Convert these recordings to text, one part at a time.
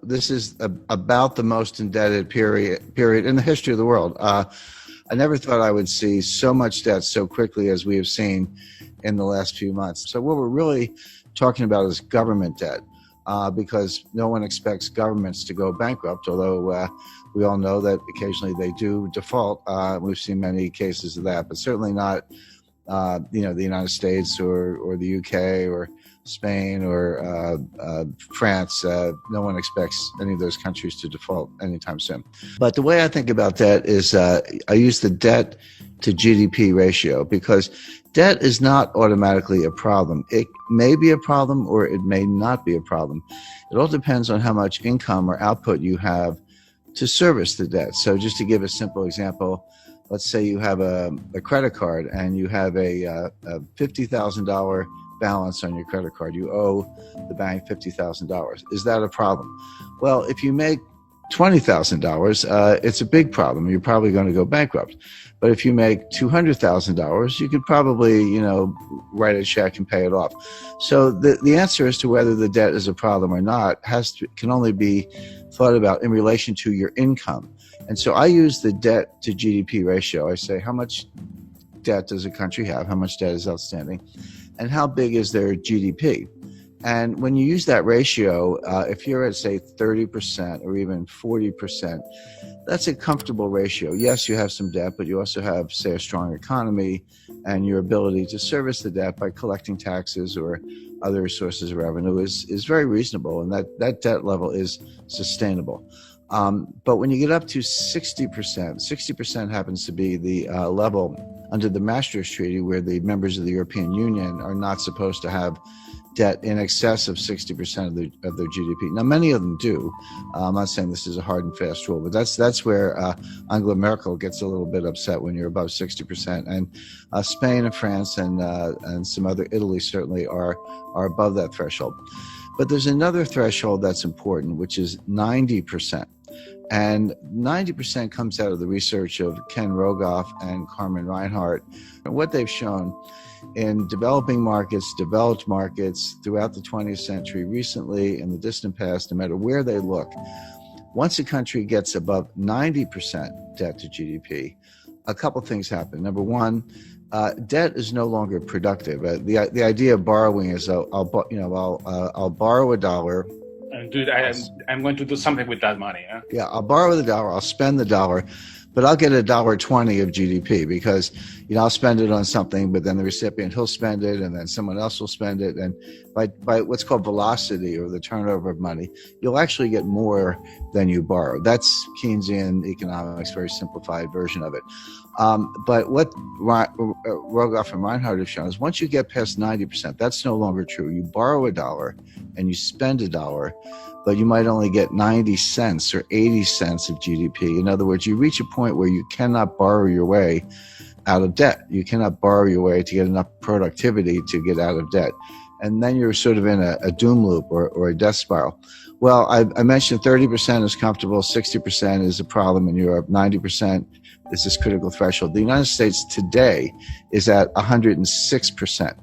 this is about the most indebted period in the history of the world. I never thought I would see so much debt so quickly as we have seen in the last few months. So what we're really talking about is government debt, because no one expects governments to go bankrupt, although we all know that occasionally they do default. We've seen many cases of that, but certainly not the United States or the UK or Spain or France. No one expects any of those countries to default anytime soon. But the way I think about debt is I use the debt to GDP ratio, because debt is not automatically a problem. It may be a problem or it may not be a problem. It all depends on how much income or output you have to service the debt. So just to give a simple example, let's say you have a credit card and you have a $50,000 balance on your credit card. You owe the bank $50,000. Is that a problem? Well, if you make $20,000, it's a big problem. You're probably going to go bankrupt. But if you make $200,000, you could probably, write a check and pay it off. So the answer as to whether the debt is a problem or not can only be thought about in relation to your income. And so I use the debt to GDP ratio. I say, how much debt does a country have? How much debt is outstanding? And how big is their GDP? And when you use that ratio, if you're at, say, 30% or even 40%, that's a comfortable ratio. Yes, you have some debt, but you also have, say, a strong economy and your ability to service the debt by collecting taxes or other sources of revenue is very reasonable, and that debt level is sustainable. But when you get up to 60% happens to be the level under the Maastricht Treaty, where the members of the European Union are not supposed to have debt in excess of 60% of their GDP. Now, many of them do. I'm not saying this is a hard and fast rule, but that's where Angela Merkel gets a little bit upset when you're above 60%. And Spain and France and some other, Italy certainly are above that threshold. But there's another threshold that's important, which is 90%. And 90% comes out of the research of Ken Rogoff and Carmen Reinhart. And what they've shown in developing markets, developed markets throughout the 20th century, recently, in the distant past, no matter where they look, once a country gets above 90% debt to GDP, a couple things happen. Number one, debt is no longer productive. The idea of borrowing is I'll borrow $1. I'm going to do something with that money. Huh? Yeah, I'll borrow the $1, I'll spend the $1, but I'll get $1.20 of GDP because, I'll spend it on something, but then the recipient, he'll spend it, and then someone else will spend it. And by what's called velocity, or the turnover of money, you'll actually get more than you borrow. That's Keynesian economics, very simplified version of it. But what Rogoff and Reinhart have shown is once you get past 90%, that's no longer true. You borrow $1 and you spend $1, but you might only get 90 cents or 80 cents of GDP. In other words, you reach a point where you cannot borrow your way out of debt. You cannot borrow your way to get enough productivity to get out of debt. And then you're sort of in a doom loop or a death spiral. Well, I mentioned 30% is comfortable, 60% is a problem in Europe, 90% is this critical threshold. The United States today is at 106%.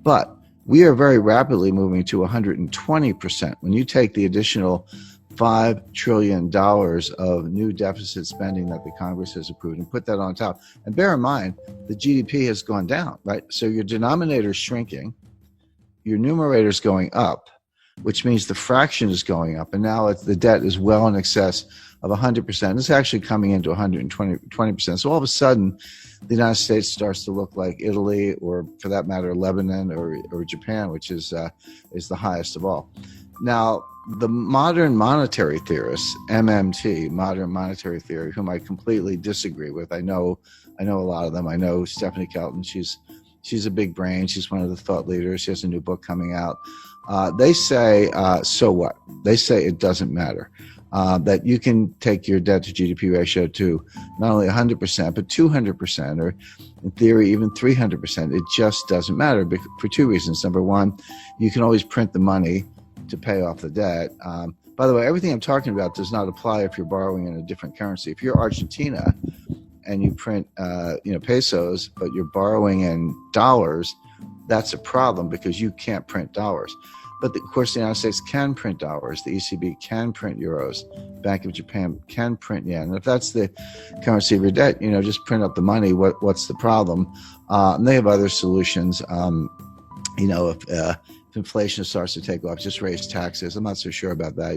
But we are very rapidly moving to 120%. When you take the additional $5 trillion of new deficit spending that the Congress has approved and put that on top. And bear in mind, the GDP has gone down, right? So your denominator is shrinking, your numerator is going up, which means the fraction is going up. And now the debt is well in excess of 100%. It's actually coming into 120%. So all of a sudden, the United States starts to look like Italy, or for that matter, Lebanon or Japan, which is the highest of all. Now, the modern monetary theorists, MMT, modern monetary theory, whom I completely disagree with. I know a lot of them. I know Stephanie Kelton. She's a big brain. She's one of the thought leaders. She has a new book coming out. They say, so what? They say it doesn't matter. That you can take your debt to GDP ratio to not only 100%, but 200%, or in theory, even 300%. It just doesn't matter for two reasons. Number one, you can always print the money to pay off the debt. By the way, everything I'm talking about does not apply if you're borrowing in a different currency. If you're Argentina and you print, pesos, but you're borrowing in dollars, that's a problem because you can't print dollars. But of course, the United States can print dollars. The ECB can print euros. Bank of Japan can print yen. And if that's the currency of your debt, just print up the money. What's the problem? And they have other solutions. If inflation starts to take off, just raise taxes. I'm not so sure about that.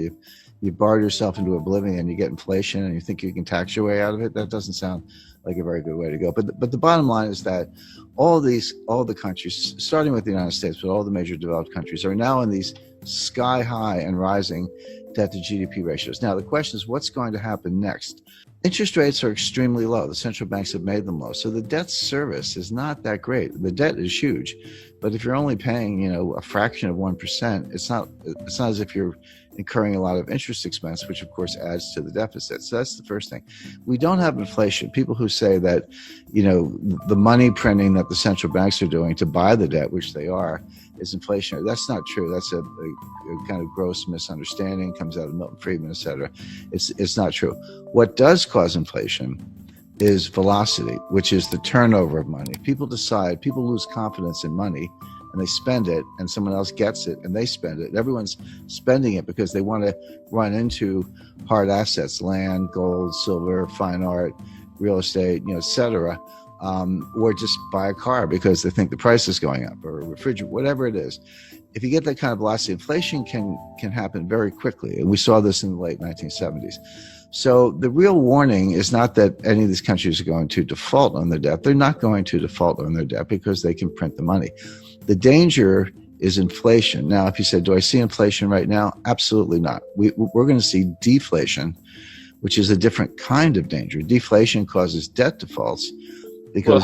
You borrow yourself into oblivion, you get inflation, and you think you can tax your way out of it. That doesn't sound like a very good way to go. But the bottom line is that all the countries, starting with the United States, but all the major developed countries, are now in these sky high and rising debt to GDP ratios. Now, the question is, what's going to happen next? Interest rates are extremely low. The central banks have made them low. So the debt service is not that great. The debt is huge. But if you're only paying, a fraction of 1%, it's not as if you're incurring a lot of interest expense, which of course adds to the deficit. So that's the first thing. We don't have inflation. People who say that, the money printing that the central banks are doing to buy the debt, which they are, is inflationary. That's not true. That's a kind of gross misunderstanding. Comes out of Milton Friedman, et cetera. It's not true. What does cause inflation is velocity, which is the turnover of money. People lose confidence in money, and they spend it, and someone else gets it and they spend it. Everyone's spending it because they want to run into hard assets, land, gold, silver, fine art, real estate, et cetera, or just buy a car because they think the price is going up, or a refrigerator, whatever it is. If you get that kind of velocity, inflation can happen very quickly. And we saw this in the late 1970s. So the real warning is not that any of these countries are going to default on their debt. They're not going to default on their debt because they can print the money. The danger is inflation. Now, if you said, do I see inflation right now? Absolutely not. We're going to see deflation, which is a different kind of danger. Deflation causes debt defaults because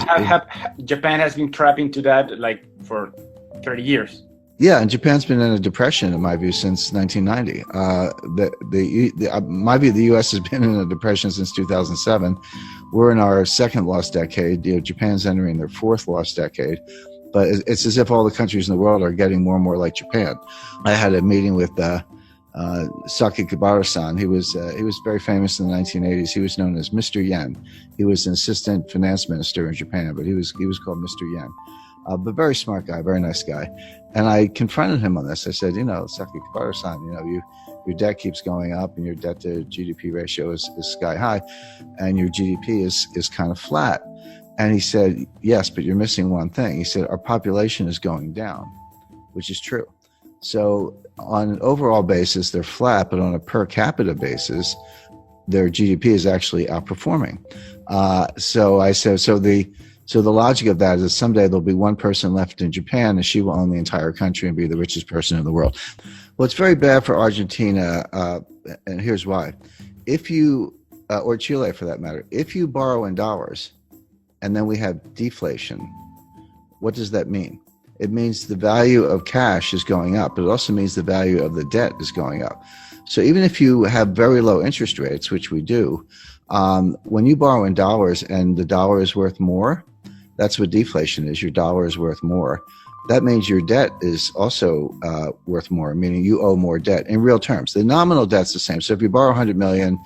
Japan has been trapped into that for 30 years. Yeah, and Japan's been in a depression, in my view, since 1990. My view, the U.S. has been in a depression since 2007. We're in our second lost decade. Japan's entering their fourth lost decade. But it's as if all the countries in the world are getting more and more like Japan. I had a meeting with Saki Kibara-san. He was very famous in the 1980s. He was known as Mr. Yen. He was an assistant finance minister in Japan, but he was called Mr. Yen. But very smart guy, very nice guy. And I confronted him on this. I said, Saki Kibara-san, your debt keeps going up and your debt to GDP ratio is sky high and your GDP is kind of flat. And he said, yes, but you're missing one thing. He said, our population is going down, which is true. So on an overall basis, they're flat, but on a per capita basis, their GDP is actually outperforming. So I said, so the logic of that is someday there'll be one person left in Japan and she will own the entire country and be the richest person in the world. Well, it's very bad for Argentina, and here's why. If you, or Chile for that matter, if you borrow in dollars and then we have deflation, what does that mean? It means the value of cash is going up, but it also means the value of the debt is going up. So even if you have very low interest rates, which we do, when you borrow in dollars and the dollar is worth more, that's what deflation is. Your dollar is worth more. That means your debt is also worth more, meaning you owe more debt in real terms. The nominal debt's the same. So if you borrow 100 million,